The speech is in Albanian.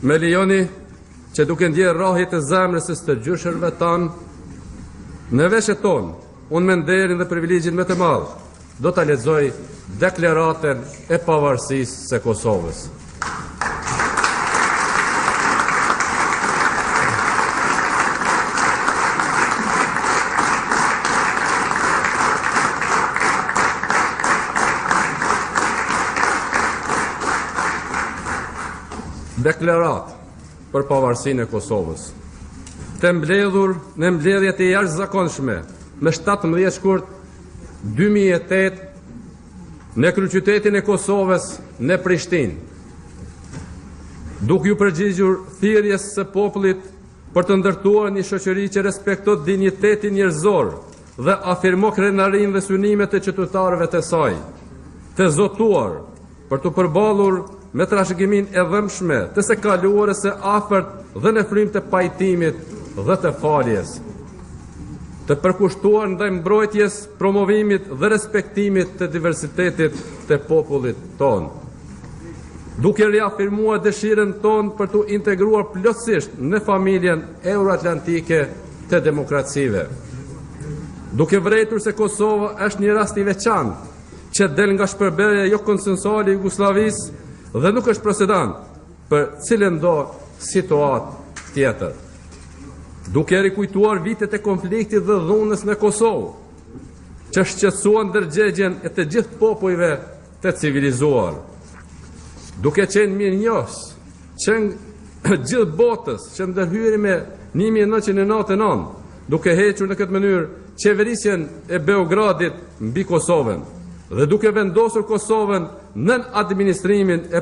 Me lijoni që duke ndjerë rrahjet e zemrës së të gjyshërve tanë, në veshët tonë, unë me nderin dhe privilegjin më të madh, do ta lexoj deklaratën e pavarësisë së Kosovës. Deklaratë për pavarësinë e Kosovës. Të mbledhur në mbledhjet e jashtëzakonshme me 17 shkurt 2008 në kryeqytetin e Kosovës në Prishtinë. Duke ju përgjigjur thirrjes së popullit për të ndërtuar një shoqëri që respekton dinjitetin njerëzor dhe afirmon krenarinë dhe synimet e qytetarëve të saj, të zotuar për të përballur me trashëgimin e dhëmshme të së kaluarës së afërt dhe në frymë të pajtimit dhe të faljes, të përkushtuar ndaj mbrojtjes, promovimit dhe respektimit të diversitetit të popullit tonë, duke riafirmuar dëshirën tonë për të integruar plotësisht në familjen euroatlantike të demokracive, duke vërejtur se Kosova është një rast i veçantë që del nga shpërberja jo konsensuale e Jugosllavisë dhe nuk është presedant për cilën do situatë tjetër. Duke rikujtuar vitet e konfliktit dhe dhunës në Kosovë, që shqetësuan ndërgjegjen e të gjithë popujve të civilizuar, duke qenë mirënjohës që gjithë botës që ndërhyri me 1999, duke hequr në këtë mënyrë qeverisjen e Beogradit mbi Kosovën, dhe duke vendosur Kosovën nën administrimin e